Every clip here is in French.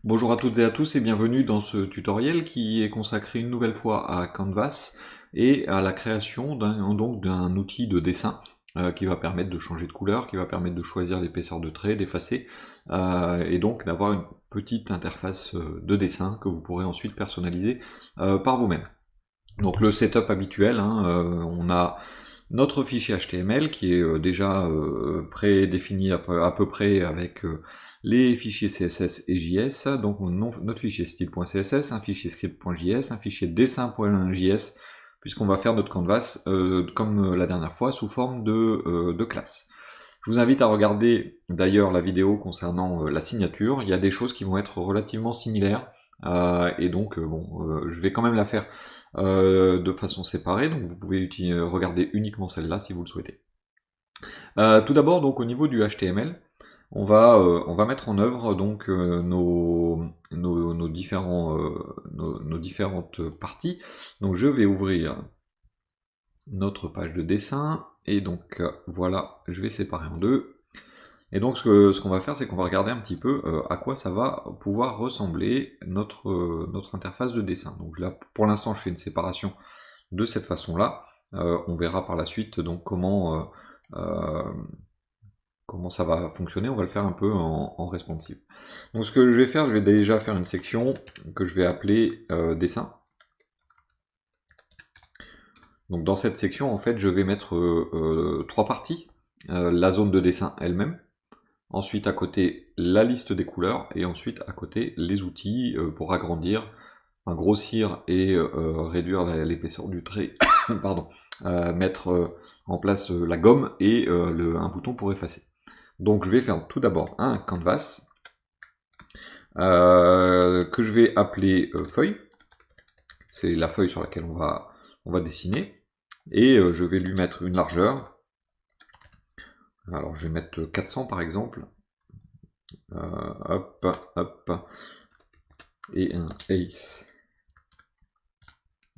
Bonjour à toutes et à tous et bienvenue dans ce tutoriel qui est consacré une nouvelle fois à Canvas et à la création d'un outil de dessin qui va permettre de changer de couleur, qui va permettre de choisir l'épaisseur de trait, d'effacer et donc d'avoir une petite interface de dessin que vous pourrez ensuite personnaliser par vous-même. Donc le setup habituel, on a notre fichier HTML qui est déjà prédéfini à peu près avec les fichiers CSS et JS, donc notre fichier style.css, un fichier script.js, un fichier dessin.js, puisqu'on va faire notre canvas comme la dernière fois sous forme de classe. Je vous invite à regarder d'ailleurs la vidéo concernant la signature, il y a des choses qui vont être relativement similaires, et donc je vais quand même la faire de façon séparée, donc vous pouvez regarder uniquement celle-là si vous le souhaitez. Tout d'abord, donc au niveau du HTML, on va mettre en œuvre donc nos différentes parties. Donc je vais ouvrir notre page de dessin, et donc voilà, je vais séparer en deux. Et donc ce qu'on va faire, c'est qu'on va regarder un petit peu à quoi ça va pouvoir ressembler notre interface de dessin. Donc là, pour l'instant, je fais une séparation de cette façon-là. On verra par la suite donc comment ça va fonctionner. On va le faire un peu en responsive. Donc ce que je vais faire, je vais déjà faire une section que je vais appeler dessin. Donc dans cette section, en fait, je vais mettre trois parties. La zone de dessin elle-même. Ensuite à côté la liste des couleurs, et ensuite à côté les outils pour agrandir, grossir et réduire l'épaisseur du trait, pardon, mettre en place la gomme et un bouton pour effacer. Donc je vais faire tout d'abord un canvas que je vais appeler feuille, c'est la feuille sur laquelle on va dessiner, et je vais lui mettre une largeur. Alors je vais mettre 400 par exemple. Hop, hop, et un ace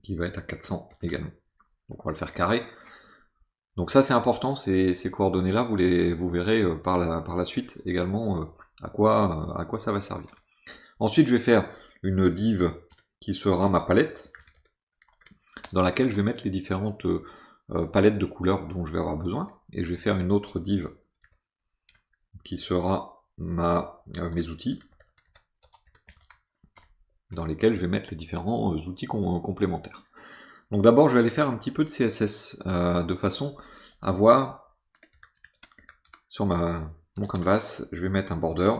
qui va être à 400 également. Donc on va le faire carré. Donc ça c'est important, ces coordonnées là, vous verrez par la suite également à quoi ça va servir. Ensuite je vais faire une div qui sera ma palette, dans laquelle je vais mettre les différentes palettes de couleurs dont je vais avoir besoin, et je vais faire une autre div qui sera mes outils, dans lesquels je vais mettre les différents outils complémentaires. Donc d'abord je vais aller faire un petit peu de CSS, de façon à voir sur mon canvas, je vais mettre un border,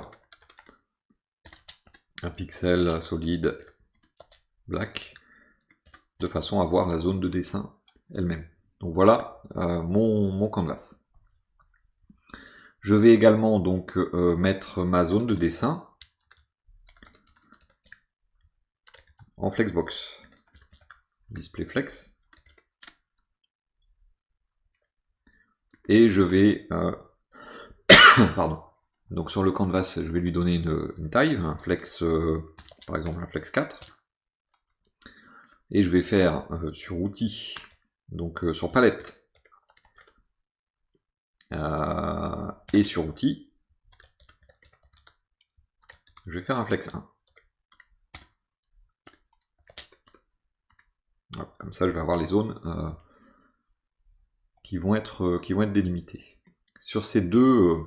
un pixel solide black, de façon à voir la zone de dessin elle-même. Donc voilà mon canvas. Je vais également donc mettre ma zone de dessin en flexbox, display flex, et je vais pardon. Donc sur le canvas, je vais lui donner une taille, un flex, par exemple un flex 4, et je vais faire sur outils, donc sur palette, et sur outils, je vais faire un flex 1. Hop, comme ça je vais avoir les zones qui vont être délimitées. Sur ces deux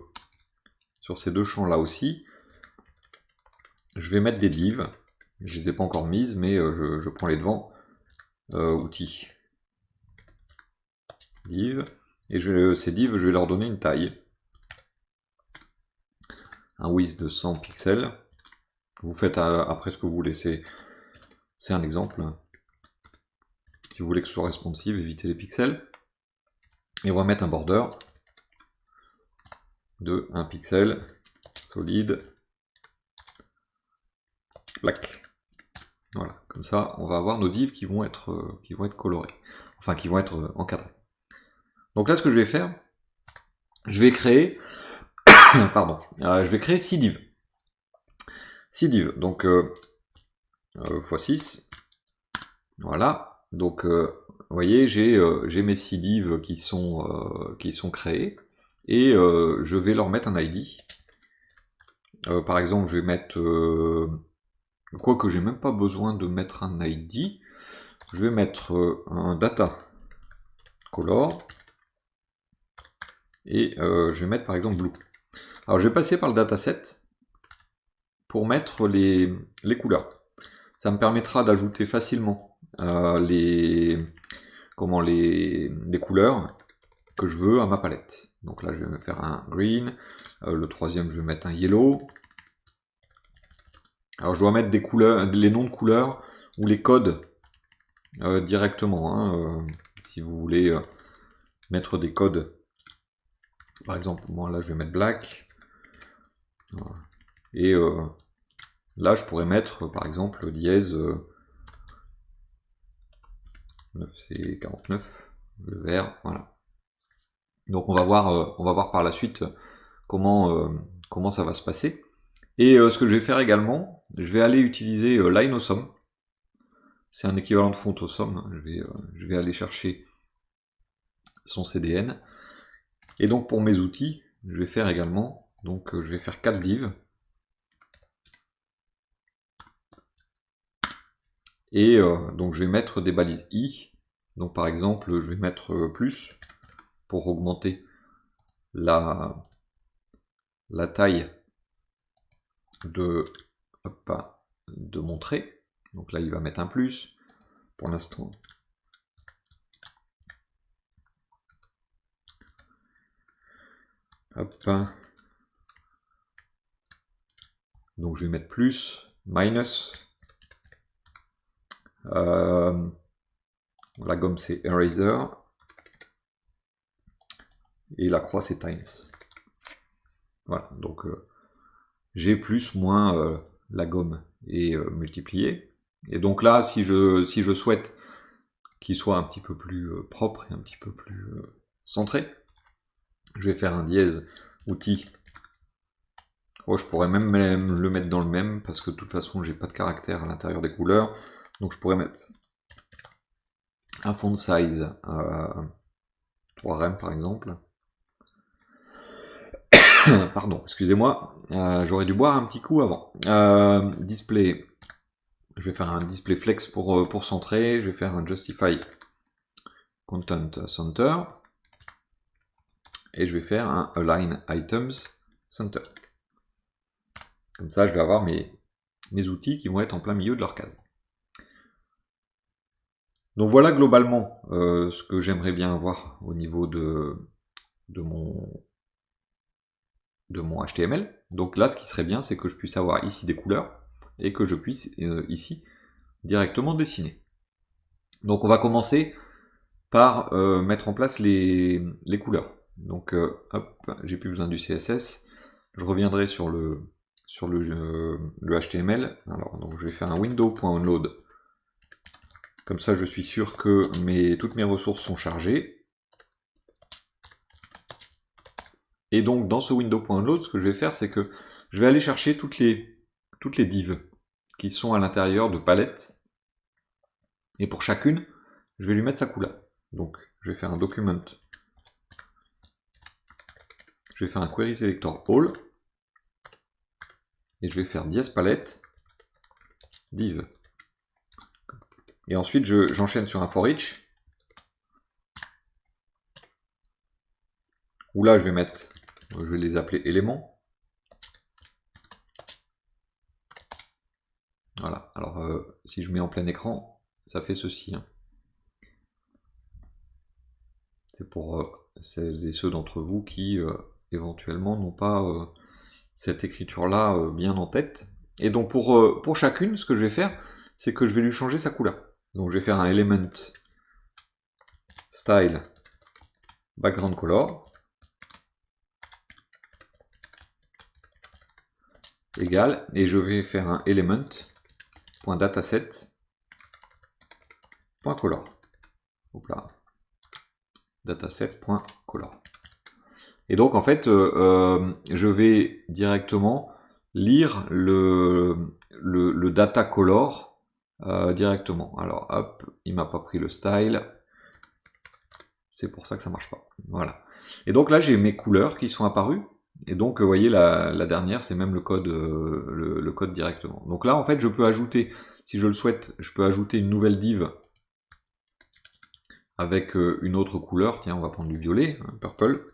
champs là aussi, je vais mettre des divs. Je ne les ai pas encore mises, mais je prends les devants. Outils, div, et ces divs, je vais leur donner une taille. Un width de 100 pixels. Vous faites après ce que vous voulez, c'est un exemple. Si vous voulez que ce soit responsive, évitez les pixels. Et on va mettre un border de 1 pixel, solide, black. Voilà, comme ça, on va avoir nos divs qui vont être colorés, enfin qui vont être encadrés. Donc là, ce que je vais faire, je vais créer, pardon, je vais créer 6 divs. 6 divs, donc x6, voilà. Donc, vous voyez, j'ai mes 6 divs qui sont créés, et je vais leur mettre un ID. Par exemple, je vais mettre quoique j'ai même pas besoin de mettre un ID, je vais mettre un data color, et je vais mettre par exemple blue. Alors je vais passer par le dataset pour mettre les couleurs. Ça me permettra d'ajouter facilement les couleurs que je veux à ma palette. Donc là je vais me faire un green, le troisième je vais mettre un yellow. Alors je dois mettre des couleurs, les noms de couleurs ou les codes directement. Hein, si vous voulez mettre des codes, par exemple, moi là je vais mettre black. Voilà. Et là je pourrais mettre par exemple dièse 9 c'est 49, le vert, voilà. Donc on va voir par la suite comment ça va se passer. Et ce que je vais faire également, je vais aller utiliser Line Awesome. C'est un équivalent de font Awesome. Je vais aller chercher son CDN. Et donc pour mes outils, je vais faire également, donc je vais faire 4 divs. Et donc je vais mettre des balises i. Donc par exemple, je vais mettre plus pour augmenter la taille de mon trait. Donc là il va mettre un plus. Pour l'instant, hop. Donc je vais mettre plus, minus. La gomme c'est eraser. Et la croix c'est times. Voilà, donc j'ai plus, moins la gomme est multipliée. Et donc là, si je souhaite qu'il soit un petit peu plus propre et un petit peu plus centré, je vais faire un dièse outil. Oh, je pourrais même le mettre dans le même, parce que de toute façon, j'ai pas de caractère à l'intérieur des couleurs. Donc je pourrais mettre un font size 3 rem par exemple. Pardon, excusez-moi, j'aurais dû boire un petit coup avant. Display, je vais faire un display flex pour centrer, je vais faire un justify content center, et je vais faire un align items center. Comme ça, je vais avoir mes outils qui vont être en plein milieu de leur case. Donc voilà globalement ce que j'aimerais bien avoir au niveau de mon HTML. Donc là, ce qui serait bien, c'est que je puisse avoir ici des couleurs et que je puisse ici directement dessiner. Donc on va commencer par mettre en place les couleurs. Donc hop, j'ai plus besoin du CSS. Je reviendrai sur le HTML. Alors donc je vais faire un window.onload. Comme ça, je suis sûr que toutes mes ressources sont chargées. Et donc dans ce window.onload, ce que je vais faire, c'est que je vais aller chercher toutes les divs qui sont à l'intérieur de palettes. Et pour chacune, je vais lui mettre sa couleur. Donc je vais faire un document. Je vais faire un query selector all. Et je vais faire dièse palette div. Et ensuite j'enchaîne sur un for each. Où là je vais les appeler éléments. Voilà, alors si je mets en plein écran, ça fait ceci. Hein. C'est pour celles et ceux d'entre vous qui éventuellement n'ont pas cette écriture-là bien en tête. Et donc pour chacune, ce que je vais faire, c'est que je vais lui changer sa couleur. Donc je vais faire un element style background color égal, et je vais faire un element.dataset.color. Dataset.color. Et donc en fait, je vais directement lire le data color directement. Alors hop, il m'a pas pris le style. C'est pour ça que ça marche pas. Voilà. Et donc là, j'ai mes couleurs qui sont apparues. Et donc, vous voyez, la dernière, c'est même le code directement. Donc là, en fait, je peux ajouter, si je le souhaite, je peux ajouter une nouvelle div avec une autre couleur. Tiens, on va prendre du violet, hein, purple.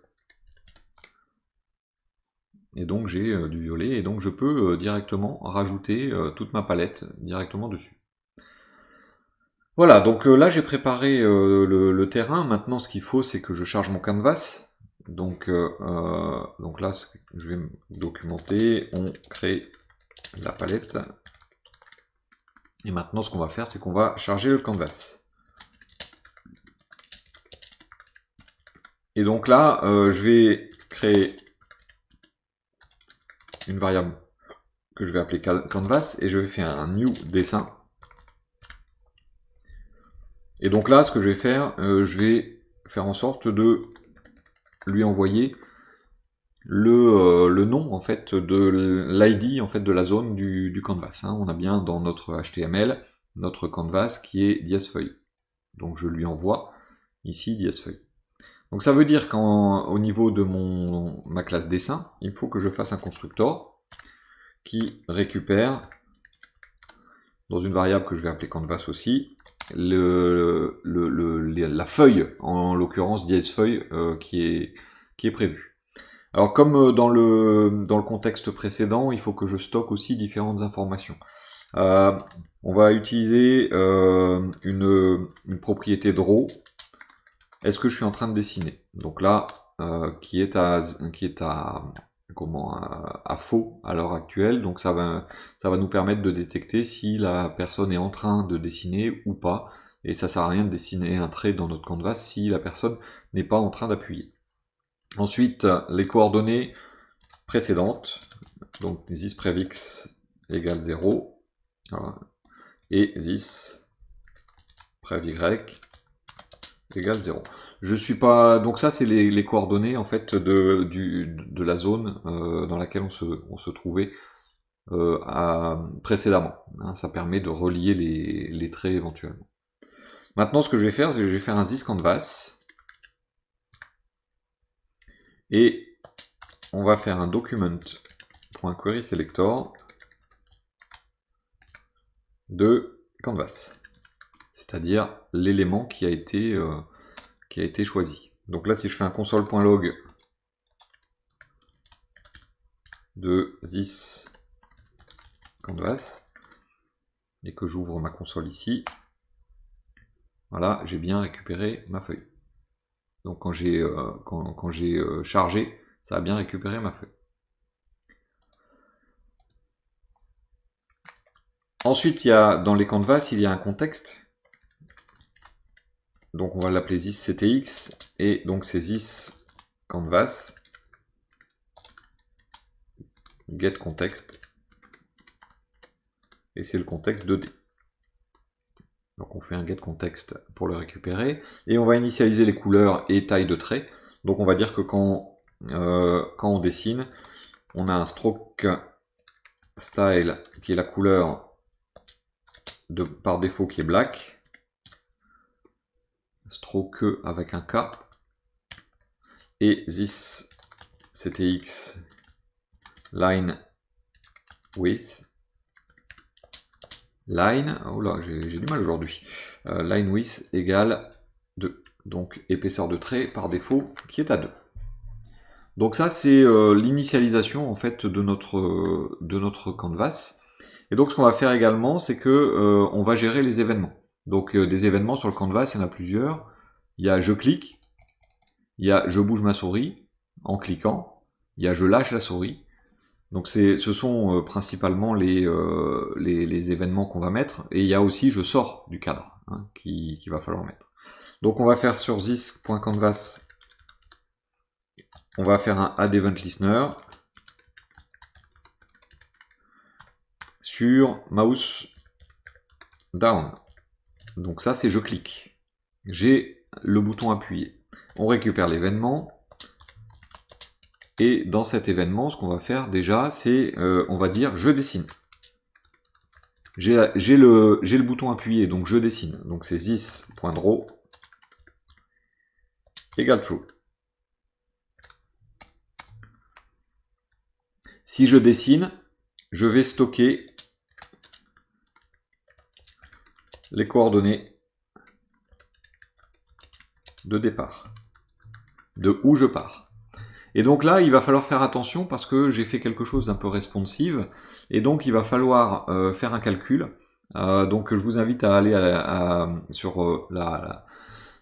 Et donc j'ai du violet, et donc je peux directement rajouter toute ma palette directement dessus. Voilà, donc là j'ai préparé le terrain. Maintenant ce qu'il faut, c'est que je charge mon canvas. Donc là, je vais me documenter, on crée la palette. Et maintenant ce qu'on va faire, c'est qu'on va charger le canvas. Et donc là, je vais créer une variable que je vais appeler canvas, et je vais faire un new dessin. Et donc là, ce que je vais faire, je vais faire en sorte de lui envoyer le nom en fait de l'ID en fait de la zone du canvas. Hein. On a bien dans notre HTML notre canvas qui est diasfeuille. Donc je lui envoie ici diasfeuille. Donc ça veut dire qu'au niveau de ma classe dessin, il faut que je fasse un constructor qui récupère dans une variable que je vais appeler canvas aussi, la feuille, en l'occurrence diasfeuille, qui est prévue. Alors comme dans le contexte précédent, il faut que je stocke aussi différentes informations. On va utiliser une propriété draw. Est-ce que je suis en train de dessiner? Donc là, qui est à faux à l'heure actuelle, donc ça va nous permettre de détecter si la personne est en train de dessiner ou pas, et ça sert à rien de dessiner un trait dans notre canvas si la personne n'est pas en train d'appuyer. Ensuite, les coordonnées précédentes, donc this prefix égale 0, voilà, et this prev y égale 0. Je suis pas, donc ça c'est les coordonnées en fait de la zone dans laquelle on se trouvait précédemment. Hein, ça permet de relier les traits éventuellement. Maintenant ce que je vais faire, c'est que je vais faire un this canvas et on va faire un document.querySelector de canvas, c'est-à-dire l'élément qui a été choisi. Donc là, si je fais un console.log de this canvas et que j'ouvre ma console ici, voilà, j'ai bien récupéré ma feuille. Donc quand j'ai chargé, ça a bien récupéré ma feuille. Ensuite, dans les canvas, il y a un contexte. Donc on va l'appeler thisctx, et donc c'est this canvas get context, et c'est le contexte 2D. Donc on fait un get context pour le récupérer, et on va initialiser les couleurs et taille de trait. Donc on va dire que quand on dessine, on a un stroke style qui est la couleur par défaut qui est black, stroke avec un K, et this ctx line width, line, oh là j'ai du mal aujourd'hui, line width égale 2, donc épaisseur de trait par défaut qui est à 2. Donc ça c'est l'initialisation en fait de notre canvas. Et donc ce qu'on va faire également, c'est que on va gérer les événements. Donc des événements sur le canvas, il y en a plusieurs. Il y a je clique, il y a je bouge ma souris en cliquant, il y a je lâche la souris. Donc ce sont principalement les événements qu'on va mettre, et il y a aussi je sors du cadre hein, qu'il va falloir mettre. Donc on va faire sur this.canvas, on va faire un add event listener sur mouse down. Donc ça c'est je clique. J'ai le bouton appuyé. On récupère l'événement. Et dans cet événement, ce qu'on va faire déjà, c'est on va dire je dessine. J'ai le bouton appuyé, donc je dessine. Donc c'est this.draw égale true. Si je dessine, je vais stocker les coordonnées de départ, de où je pars. Et donc là, il va falloir faire attention parce que j'ai fait quelque chose d'un peu responsive, et donc il va falloir faire un calcul. Donc je vous invite à aller sur la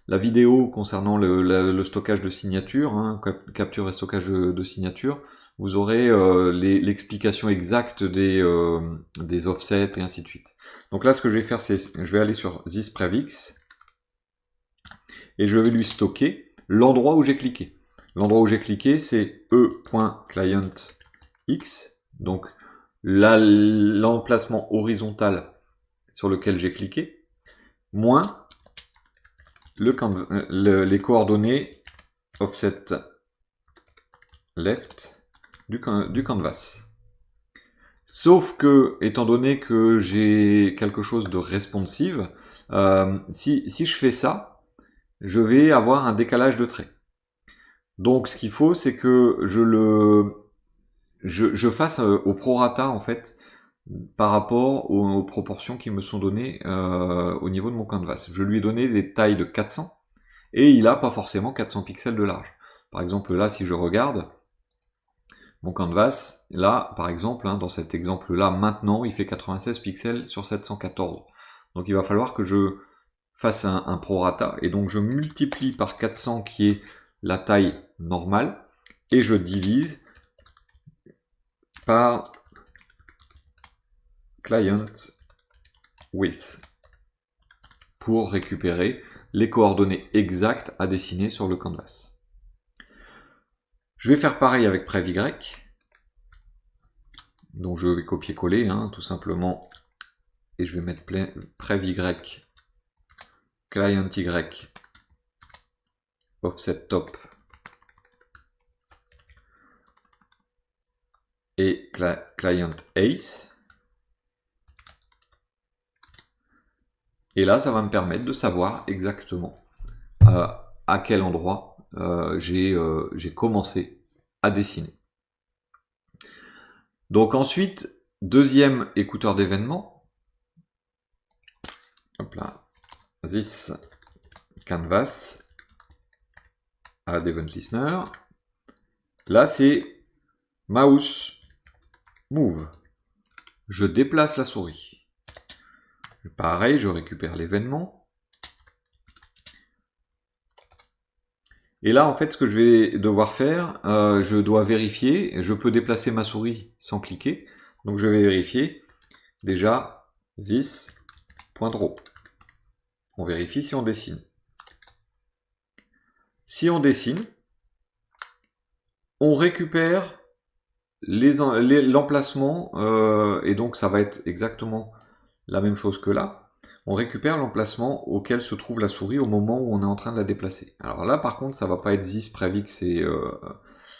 vidéo concernant le stockage de signatures, hein, capture et stockage de signatures. Vous aurez l'explication exacte des offsets et ainsi de suite. Donc là, ce que je vais faire, c'est je vais aller sur ThisPrevX et je vais lui stocker l'endroit où j'ai cliqué. L'endroit où j'ai cliqué, c'est e.clientx, donc l'emplacement horizontal sur lequel j'ai cliqué, moins les coordonnées offset left du canvas. Sauf que, étant donné que j'ai quelque chose de responsive, si je fais ça, je vais avoir un décalage de traits. Donc ce qu'il faut, c'est que je fasse au prorata en fait, par rapport aux proportions qui me sont données au niveau de mon canvas. Je lui ai donné des tailles de 400, et il n'a pas forcément 400 pixels de large. Par exemple là, si je regarde mon canvas, là par exemple, hein, dans cet exemple là, maintenant il fait 96 pixels sur 714. Donc il va falloir que je fasse un prorata, et donc je multiplie par 400 qui est la taille normale, et je divise par client width pour récupérer les coordonnées exactes à dessiner sur le canvas. Je vais faire pareil avec prevy. Donc je vais copier-coller, hein, tout simplement, et je vais mettre prevy client y offset top et client ace. Et là, ça va me permettre de savoir exactement à quel endroit j'ai commencé à dessiner. Donc ensuite, deuxième écouteur d'événements. Hop là. This canvas add event listener. Là, c'est mouse move. Je déplace la souris. Pareil, je récupère l'événement. Et là, en fait, ce que je vais devoir faire, je dois vérifier. Je peux déplacer ma souris sans cliquer. Donc, je vais vérifier déjà this.draw. On vérifie si on dessine. Si on dessine, on récupère l'emplacement, et donc ça va être exactement la même chose que là. On récupère l'emplacement auquel se trouve la souris au moment où on est en train de la déplacer. Alors là, par contre, ça va pas être ThisPrevX,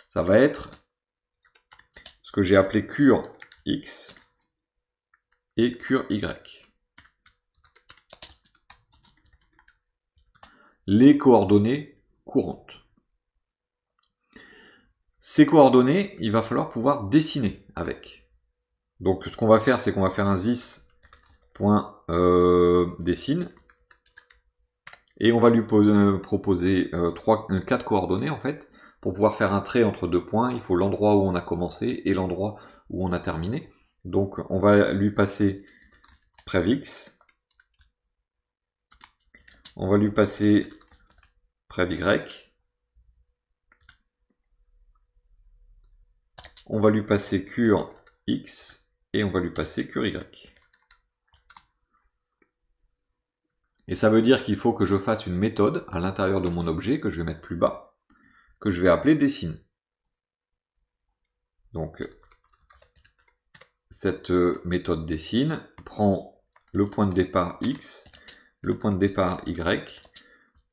ça va être ce que j'ai appelé cure X et cure Y. Les coordonnées courantes. Ces coordonnées, il va falloir pouvoir dessiner avec. Donc ce qu'on va faire, c'est qu'on va faire un this.dessine, et on va lui proposer 4 coordonnées en fait. Pour pouvoir faire un trait entre deux points, il faut l'endroit où on a commencé et l'endroit où on a terminé. Donc on va lui passer prevx, on va lui passer prevy, on va lui passer cure x et on va lui passer cure y. Et ça veut dire qu'il faut que je fasse une méthode à l'intérieur de mon objet que je vais mettre plus bas, que je vais appeler dessine. Donc cette méthode dessine prend le point de départ x, le point de départ y,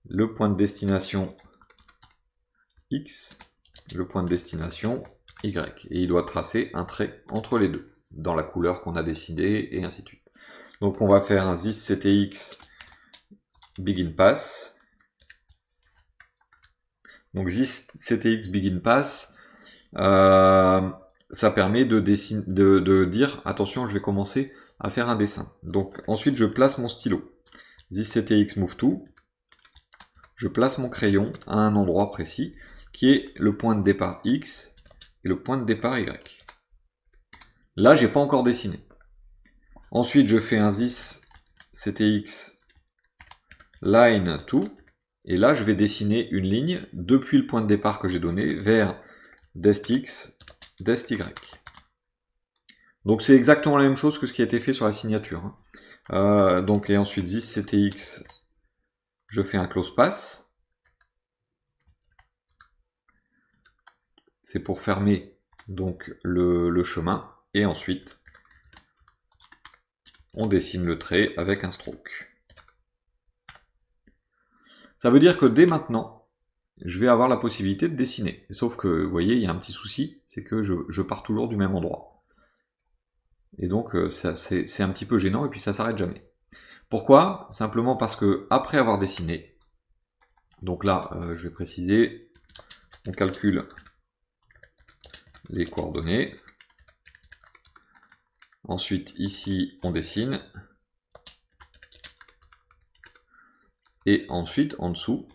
le point de destination x, le point de destination y. Et il doit tracer un trait entre les deux, dans la couleur qu'on a décidée, et ainsi de suite. Donc on va faire un thisCTX begin pass. Donc thisCTX begin pass, ça permet de dire, attention, je vais commencer à faire un dessin. Donc ensuite, je place mon stylo. ThisCTX move to. Je place mon crayon à un endroit précis, qui est le point de départ X et le point de départ Y. Là, j'ai pas encore dessiné. Ensuite, je fais un ThisCTX line to. Et là, je vais dessiner une ligne depuis le point de départ que j'ai donné vers destx, destY. Donc c'est exactement la même chose que ce qui a été fait sur la signature. Donc et ensuite ThisCTX, je fais un close pass. C'est pour fermer donc le chemin. Et ensuite, on dessine le trait avec un stroke. Ça veut dire que dès maintenant, je vais avoir la possibilité de dessiner. Sauf que, vous voyez, il y a un petit souci, c'est que je pars toujours du même endroit. Et donc, c'est un petit peu gênant, et puis ça s'arrête jamais. Pourquoi? Simplement parce que, après avoir dessiné, donc là, je vais préciser, on calcule les coordonnées. Ensuite, ici, on dessine. Et ensuite, en dessous,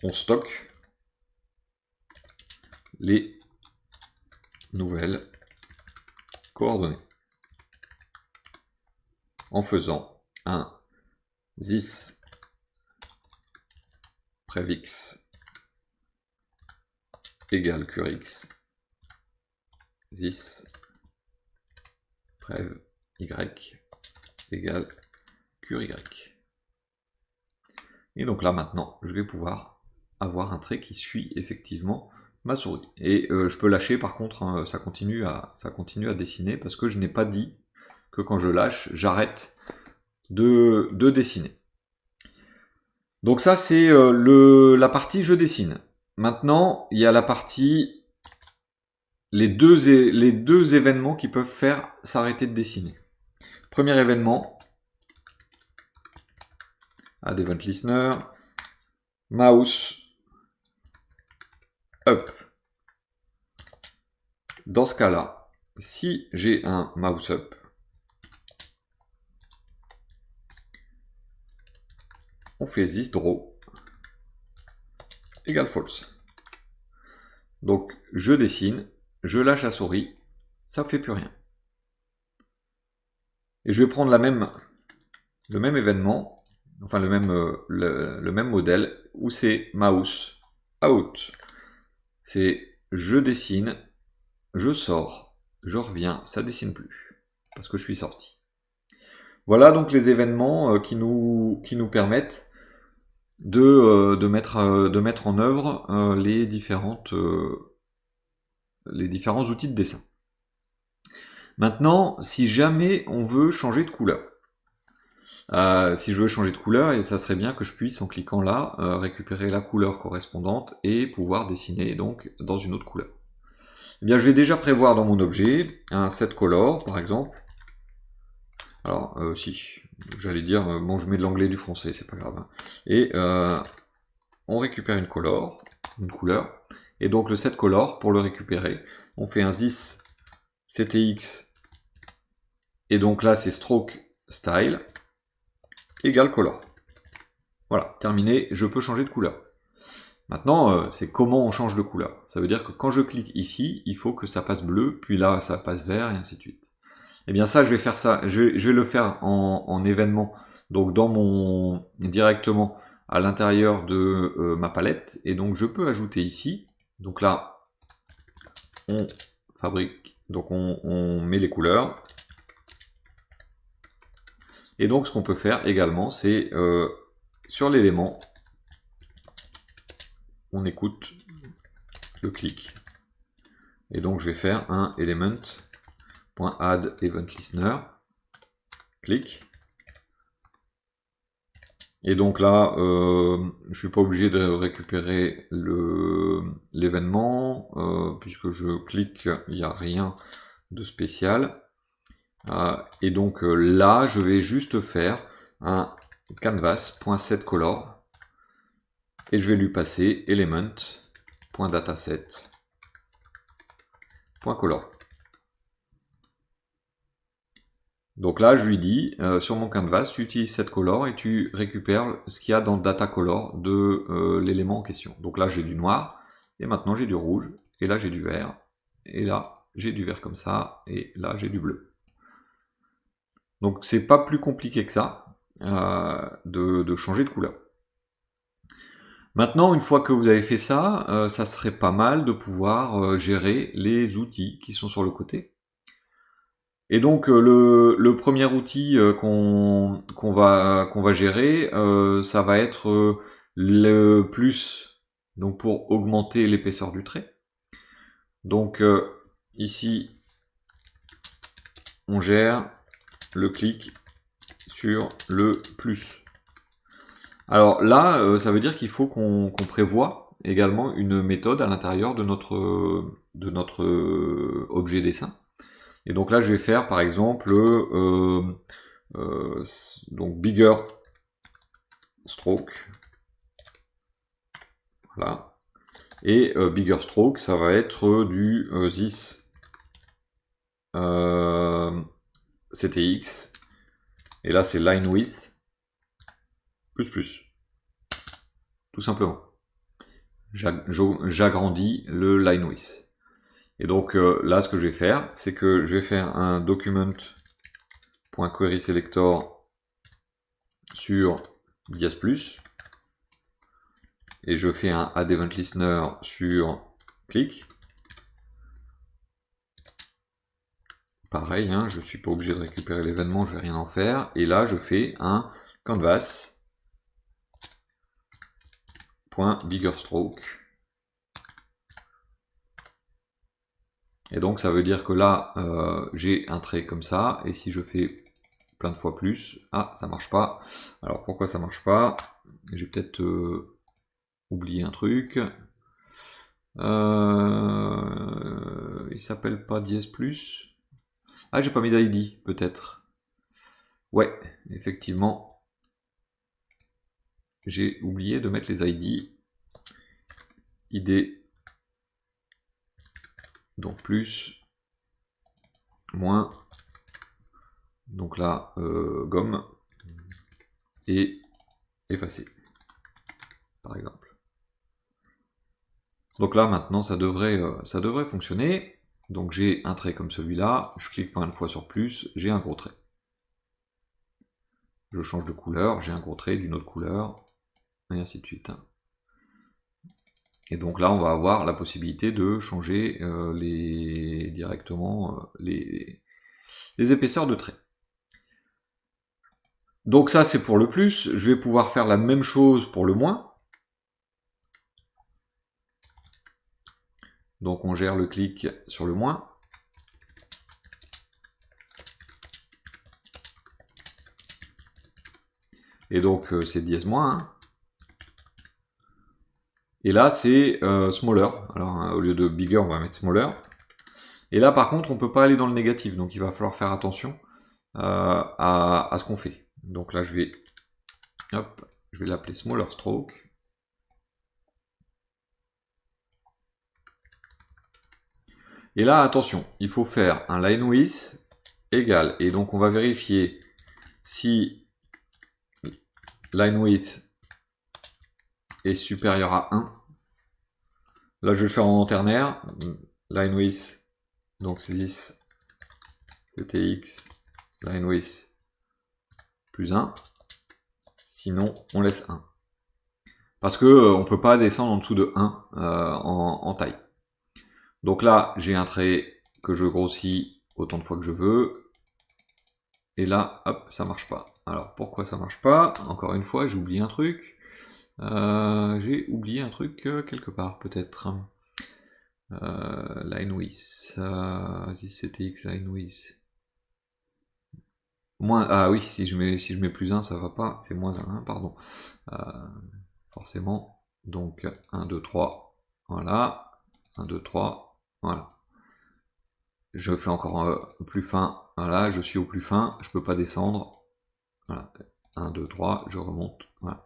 on stocke les nouvelles coordonnées en faisant un this prevx égale curx, this prev y égale cury. Et donc là maintenant, je vais pouvoir avoir un trait qui suit effectivement ma souris. Et je peux lâcher par contre, hein, ça continue à dessiner parce que je n'ai pas dit que quand je lâche, j'arrête de dessiner. Donc ça c'est la partie je dessine. Maintenant, il y a la partie les deux événements qui peuvent faire s'arrêter de dessiner. Premier événement, add event listener, mouse up. Dans ce cas-là, si j'ai un mouse up, on fait this draw égale false. Donc je dessine, je lâche la souris, ça ne fait plus rien. Et je vais prendre le même événement, enfin le même modèle, où c'est mouse out. C'est je dessine, je sors, je reviens, ça dessine plus, parce que je suis sorti. Voilà donc les événements qui nous permettent de mettre en œuvre les différents outils de dessin. Maintenant, si jamais on veut changer de couleur, si je veux changer de couleur, et ça serait bien que je puisse, en cliquant là, récupérer la couleur correspondante et pouvoir dessiner donc dans une autre couleur. Eh bien, je vais déjà prévoir dans mon objet un set color, par exemple. Alors, si, j'allais dire, bon, je mets de l'anglais et du français, c'est pas grave. Hein. Et on récupère une couleur, et donc le set color, pour le récupérer, on fait un this ctx, et donc là c'est stroke style, égale color. Voilà, terminé, je peux changer de couleur. Maintenant, c'est comment on change de couleur. Ça veut dire que quand je clique ici, il faut que ça passe bleu, puis là ça passe vert, et ainsi de suite. Et bien ça, je vais faire ça, je vais le faire en événement, donc directement à l'intérieur de ma palette, et donc je peux ajouter ici, donc là, on fabrique, donc on met les couleurs, et donc ce qu'on peut faire également, c'est sur l'élément, on écoute le clic, et donc je vais faire un element.add event listener, clic. Et donc là, je suis pas obligé de récupérer l'événement, puisque je clique, il n'y a rien de spécial. Et donc là, je vais juste faire un canvas.setColor et je vais lui passer element.dataset .color. Donc là, je lui dis, sur mon canvas, tu utilises cette color et tu récupères ce qu'il y a dans le data color de l'élément en question. Donc là, j'ai du noir, et maintenant j'ai du rouge, et là j'ai du vert, et là j'ai du vert comme ça, et là j'ai du bleu. Donc c'est pas plus compliqué que ça de changer de couleur. Maintenant, une fois que vous avez fait ça, ça serait pas mal de pouvoir gérer les outils qui sont sur le côté. Et donc le premier outil qu'on va gérer, ça va être le plus, donc pour augmenter l'épaisseur du trait. Donc ici, on gère le clic sur le plus. Alors là, ça veut dire qu'il faut qu'on prévoit également une méthode à l'intérieur de notre objet dessin. Et donc là, je vais faire par exemple donc bigger stroke. Voilà. Et bigger stroke, ça va être du this CTX. Et là, c'est line width plus. Tout simplement. J'agrandis le line width. Et donc là, ce que je vais faire, c'est que je vais faire un document.querySelector sur dias plus, et je fais un add event listener sur click. Pareil, hein, je ne suis pas obligé de récupérer l'événement, je ne vais rien en faire. Et là, je fais un canvas.biggerstroke. Et donc ça veut dire que là, j'ai un trait comme ça, et si je fais plein de fois plus, ah, ça marche pas. Alors pourquoi ça marche pas? J'ai peut-être oublié un truc. Il s'appelle pas dièse plus. Ah, j'ai pas mis d'ID, peut-être. Ouais, effectivement. J'ai oublié de mettre les ID. ID. Donc plus. Moins. Donc là, gomme. Et effacer. Par exemple. Donc là, maintenant, ça devrait fonctionner. Donc j'ai un trait comme celui-là. Je clique pas une fois sur plus. J'ai un gros trait. Je change de couleur. J'ai un gros trait d'une autre couleur. Et ainsi de suite. Et donc là, on va avoir la possibilité de changer directement les épaisseurs de traits. Donc ça, c'est pour le plus. Je vais pouvoir faire la même chose pour le moins. Donc on gère le clic sur le moins. Et donc c'est dièse moins. Hein. Et là, c'est smaller. Alors, au lieu de bigger, on va mettre smaller. Et là, par contre, on ne peut pas aller dans le négatif. Donc, il va falloir faire attention à ce qu'on fait. Donc là, je vais l'appeler smaller stroke. Et là, attention, il faut faire un line width égal. Et donc, on va vérifier si line width est supérieur à 1. Là, je vais le faire en ternaire. Line width, donc c'est 10 CTX, line width plus 1. Sinon, on laisse 1. Parce que on ne peut pas descendre en dessous de 1 en taille. Donc là, j'ai un trait que je grossis autant de fois que je veux. Et là, hop, ça marche pas. Alors, pourquoi ça marche pas? Encore une fois, j'ai oublié un truc. J'ai oublié un truc quelque part, peut-être. Line width. CTX line width. Ah oui, si je mets plus 1, ça va pas. C'est moins 1, pardon. Forcément. Donc 1, 2, 3. Voilà. 1, 2, 3. Voilà. Je fais encore plus fin. Voilà, je suis au plus fin. Je peux pas descendre. Voilà. 1, 2, 3. Je remonte. Voilà.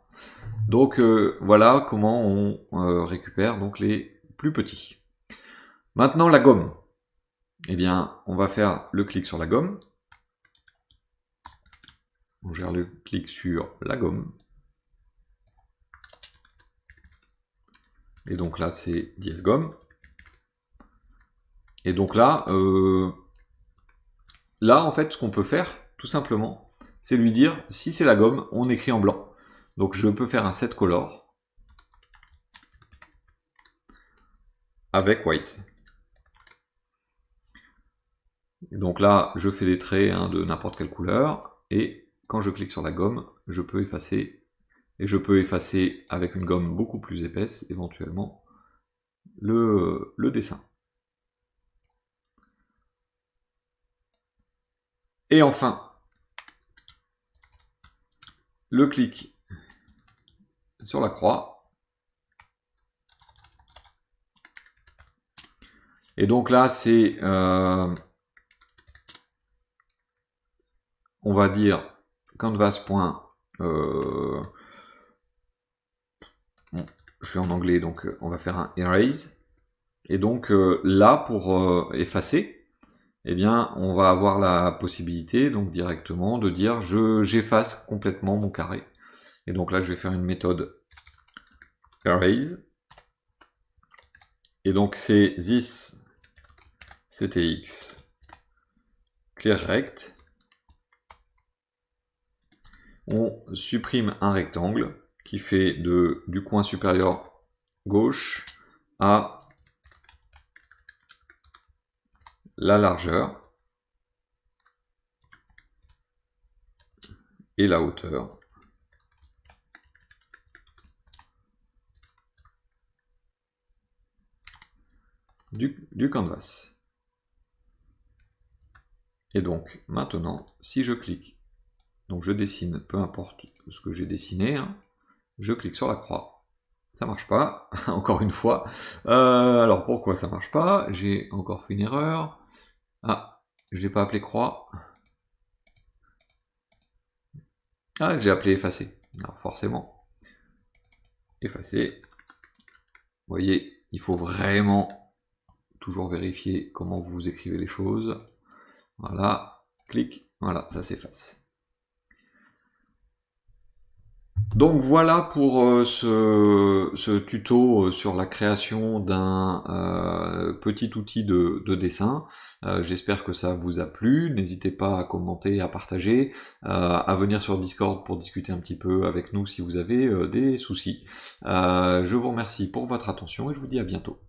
Donc voilà comment on récupère donc les plus petits. Maintenant la gomme. eh bien, on va faire le clic sur la gomme. On gère le clic sur la gomme. Et donc là, c'est dièse gomme. Et donc là, en fait, ce qu'on peut faire, tout simplement, c'est lui dire, si c'est la gomme, on écrit en blanc. Donc je peux faire un set color avec white. Et donc là, je fais des traits de n'importe quelle couleur, et quand je clique sur la gomme, je peux effacer, et je peux effacer avec une gomme beaucoup plus épaisse, éventuellement, le dessin. Et enfin, le clic sur la croix. Et donc là, c'est, on va dire, canvas. Bon, je fais en anglais, donc on va faire un erase. Et donc là, pour effacer, eh bien, on va avoir la possibilité, donc directement, de dire j'efface complètement mon carré. Et donc là, je vais faire une méthode erase. Et donc c'est this ctx clear rect. On supprime un rectangle qui fait du coin supérieur gauche à la largeur et la hauteur du canvas. Et donc maintenant, si je clique, donc je dessine, peu importe ce que j'ai dessiné, hein, je clique sur la croix, ça marche pas, encore une fois. Alors pourquoi ça marche pas? J'ai encore fait une erreur. Ah, je l'ai pas appelé croix. Ah, j'ai appelé effacer. Alors forcément, effacer. Vous voyez, il faut vraiment toujours vérifier comment vous écrivez les choses. Voilà, clic, voilà, ça s'efface. Donc voilà pour ce tuto sur la création d'un petit outil de dessin. J'espère que ça vous a plu. N'hésitez pas à commenter, à partager, à venir sur Discord pour discuter un petit peu avec nous si vous avez des soucis. Je vous remercie pour votre attention et je vous dis à bientôt.